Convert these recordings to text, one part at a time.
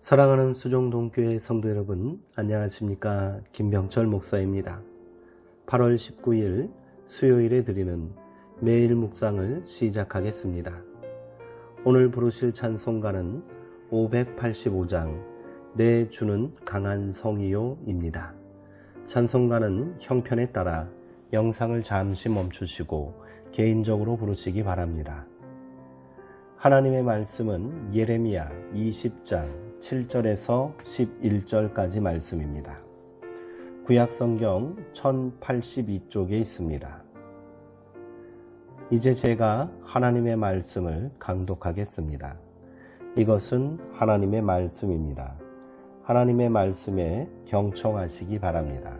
사랑하는 수종동교회 성도 여러분, 안녕하십니까? 김병철 목사입니다. 8월 19일 수요일에 드리는 매일 묵상을 시작하겠습니다. 오늘 부르실 찬송가는 585장 내 주는 강한 성이요입니다. 찬송가는 형편에 따라 영상을 잠시 멈추시고 개인적으로 부르시기 바랍니다. 하나님의 말씀은 예레미야 20장 7절에서 11절까지 말씀입니다. 구약성경 1082쪽에 있습니다. 이제 제가 하나님의 말씀을 강독하겠습니다. 이것은 하나님의 말씀입니다. 하나님의 말씀에 경청하시기 바랍니다.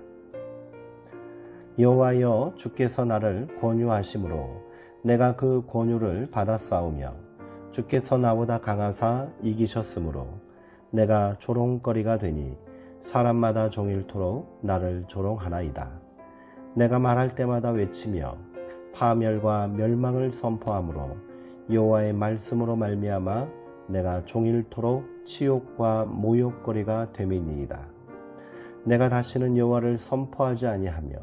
여호와여, 주께서 나를 권유하심으로 내가 그 권유를 받았사오며 주께서 나보다 강하사 이기셨으므로 내가 조롱거리가 되니 사람마다 종일토록 나를 조롱하나이다. 내가 말할 때마다 외치며 파멸과 멸망을 선포하므로 여호와의 말씀으로 말미암아 내가 종일토록 치욕과 모욕거리가 됨이니이다. 내가 다시는 여호와를 선포하지 아니하며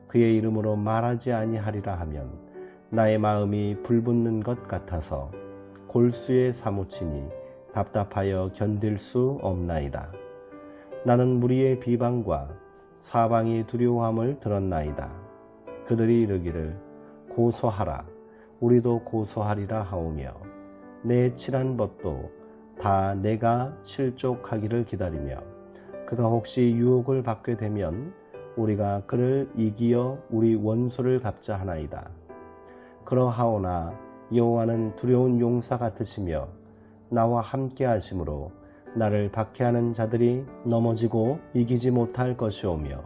그의 이름으로 말하지 아니하리라 하면 나의 마음이 불붙는 것 같아서 골수에 사무치니 답답하여 견딜 수 없나이다. 나는 무리의 비방과 사방이 두려워함을 들었나이다. 그들이 이르기를 고소하라, 우리도 고소하리라 하오며 내 칠한 벗도 다 내가 실족하기를 기다리며 그가 혹시 유혹을 받게 되면 우리가 그를 이기어 우리 원수를 갚자 하나이다. 그러하오나 여호와는 두려운 용사 같으시며 나와 함께 하심으로 나를 박해하는 자들이 넘어지고 이기지 못할 것이오며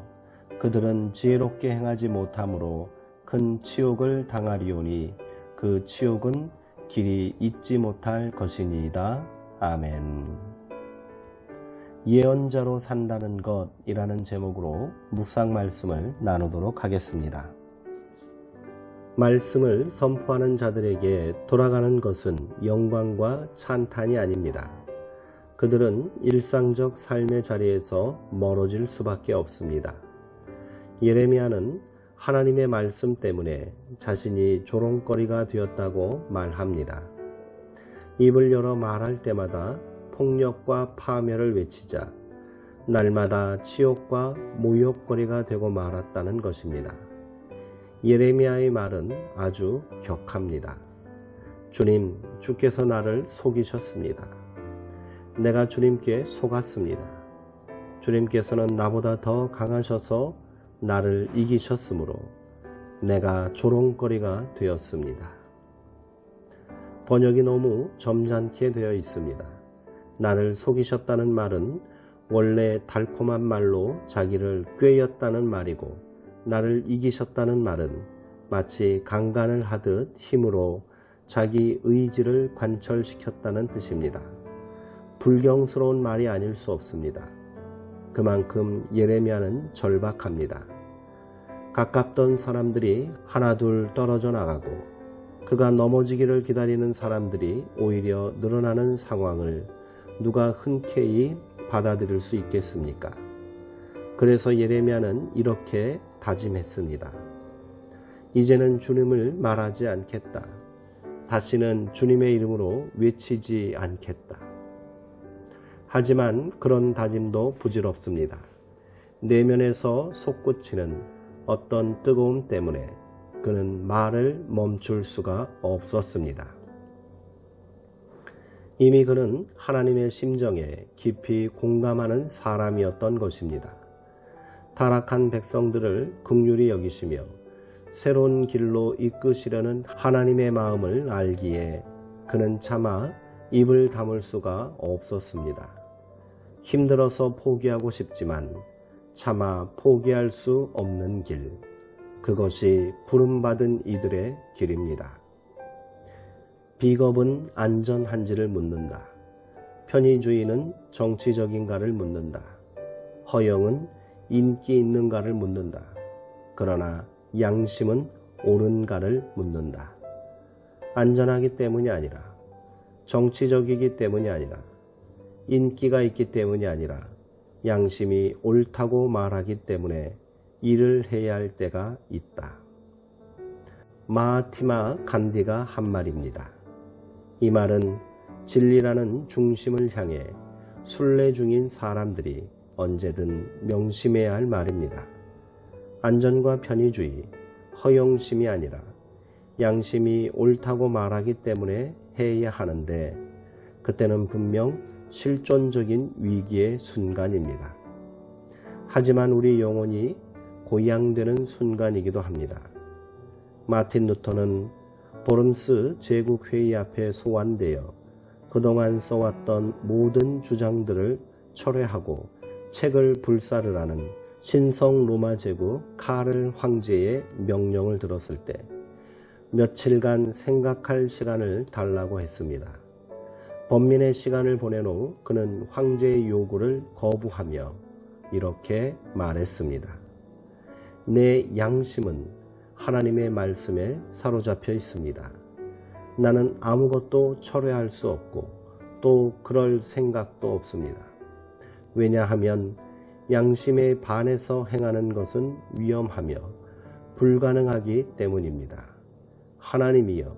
그들은 지혜롭게 행하지 못함으로 큰 치욕을 당하리오니 그 치욕은 길이 잊지 못할 것이니이다. 아멘. 예언자로 산다는 것이라는 제목으로 묵상 말씀을 나누도록 하겠습니다. 말씀을 선포하는 자들에게 돌아가는 것은 영광과 찬탄이 아닙니다. 그들은 일상적 삶의 자리에서 멀어질 수밖에 없습니다. 예레미야는 하나님의 말씀 때문에 자신이 조롱거리가 되었다고 말합니다. 입을 열어 말할 때마다 폭력과 파멸을 외치자 날마다 치욕과 모욕거리가 되고 말았다는 것입니다. 예레미야의 말은 아주 격합니다. 주님, 주께서 나를 속이셨습니다. 내가 주님께 속았습니다. 주님께서는 나보다 더 강하셔서 나를 이기셨으므로 내가 조롱거리가 되었습니다. 번역이 너무 점잖게 되어 있습니다. 나를 속이셨다는 말은 원래 달콤한 말로 자기를 꾀였다는 말이고 나를 이기셨다는 말은 마치 강간을 하듯 힘으로 자기 의지를 관철시켰다는 뜻입니다. 불경스러운 말이 아닐 수 없습니다. 그만큼 예레미야는 절박합니다. 가깝던 사람들이 하나둘 떨어져 나가고 그가 넘어지기를 기다리는 사람들이 오히려 늘어나는 상황을 누가 흔쾌히 받아들일 수 있겠습니까? 그래서 예레미야는 이렇게 다짐했습니다. 이제는 주님을 말하지 않겠다. 다시는 주님의 이름으로 외치지 않겠다. 하지만 그런 다짐도 부질없습니다. 내면에서 솟구치는 어떤 뜨거움 때문에 그는 말을 멈출 수가 없었습니다. 이미 그는 하나님의 심정에 깊이 공감하는 사람이었던 것입니다. 타락한 백성들을 긍휼히 여기시며 새로운 길로 이끄시려는 하나님의 마음을 알기에 그는 차마 입을 다물 수가 없었습니다. 힘들어서 포기하고 싶지만 차마 포기할 수 없는 길, 그것이 부름받은 이들의 길입니다. 비겁은 안전한지를 묻는다. 편의주의는 정치적인가를 묻는다. 허영은 인기 있는가를 묻는다. 그러나 양심은 옳은가를 묻는다. 안전하기 때문이 아니라, 정치적이기 때문이 아니라, 인기가 있기 때문이 아니라 양심이 옳다고 말하기 때문에 일을 해야 할 때가 있다. 마하티마 간디가 한 말입니다. 이 말은 진리라는 중심을 향해 순례 중인 사람들이 언제든 명심해야 할 말입니다. 안전과 편의주의, 허영심이 아니라 양심이 옳다고 말하기 때문에 해야 하는데 그때는 분명 실존적인 위기의 순간입니다. 하지만 우리 영혼이 고양되는 순간이기도 합니다. 마틴 루터는 보름스 제국회의 앞에 소환되어 그동안 써왔던 모든 주장들을 철회하고 책을 불사르라는 신성 로마 제국 카를 황제의 명령을 들었을 때 며칠간 생각할 시간을 달라고 했습니다. 범민의 시간을 보낸 후 그는 황제의 요구를 거부하며 이렇게 말했습니다. 내 양심은 하나님의 말씀에 사로잡혀 있습니다. 나는 아무것도 철회할 수 없고 또 그럴 생각도 없습니다. 왜냐하면 양심에 반해서 행하는 것은 위험하며 불가능하기 때문입니다. 하나님이여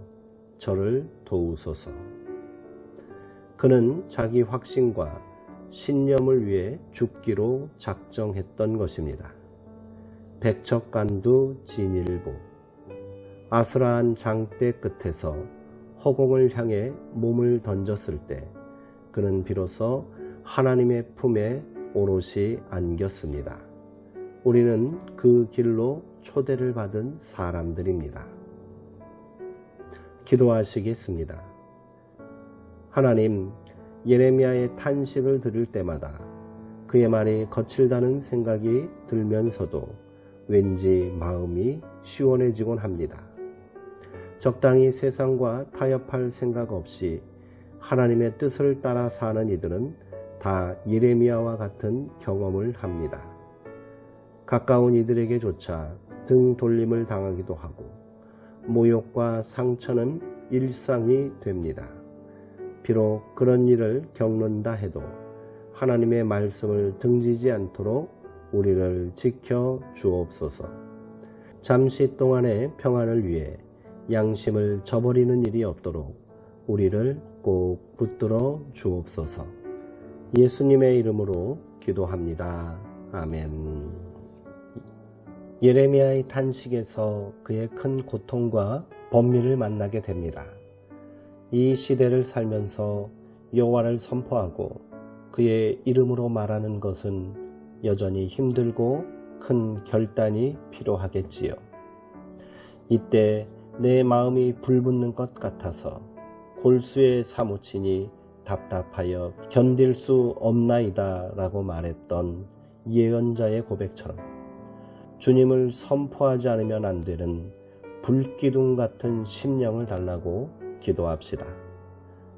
저를 도우소서. 그는 자기 확신과 신념을 위해 죽기로 작정했던 것입니다. 백척간두 진일보. 아스라한 장대 끝에서 허공을 향해 몸을 던졌을 때 그는 비로소 하나님의 품에 오롯이 안겼습니다. 우리는 그 길로 초대를 받은 사람들입니다. 기도하시겠습니다. 하나님, 예레미야의 탄식을 들을 때마다 그의 말이 거칠다는 생각이 들면서도 왠지 마음이 시원해지곤 합니다. 적당히 세상과 타협할 생각 없이 하나님의 뜻을 따라 사는 이들은 다 예레미야와 같은 경험을 합니다. 가까운 이들에게조차 등 돌림을 당하기도 하고 모욕과 상처는 일상이 됩니다. 비록 그런 일을 겪는다 해도 하나님의 말씀을 등지지 않도록 우리를 지켜 주옵소서. 잠시 동안의 평안을 위해 양심을 저버리는 일이 없도록 우리를 꼭 붙들어 주옵소서. 예수님의 이름으로 기도합니다. 아멘. 예레미야의 탄식에서 그의 큰 고통과 번민을 만나게 됩니다. 이 시대를 살면서 여호와를 선포하고 그의 이름으로 말하는 것은 여전히 힘들고 큰 결단이 필요하겠지요. 이때 내 마음이 불붙는 것 같아서 골수에 사무치니 답답하여 견딜 수 없나이다 라고 말했던 예언자의 고백처럼 주님을 선포하지 않으면 안 되는 불기둥 같은 심령을 달라고 기도합시다.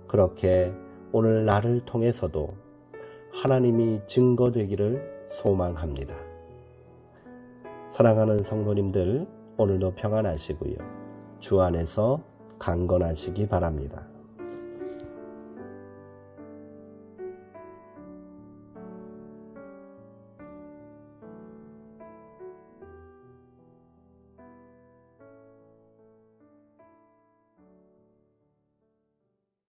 그렇게 오늘 나를 통해서도 하나님이 증거되기를 소망합니다. 사랑하는 성도님들, 오늘도 평안하시고요. 주 안에서 강건하시기 바랍니다.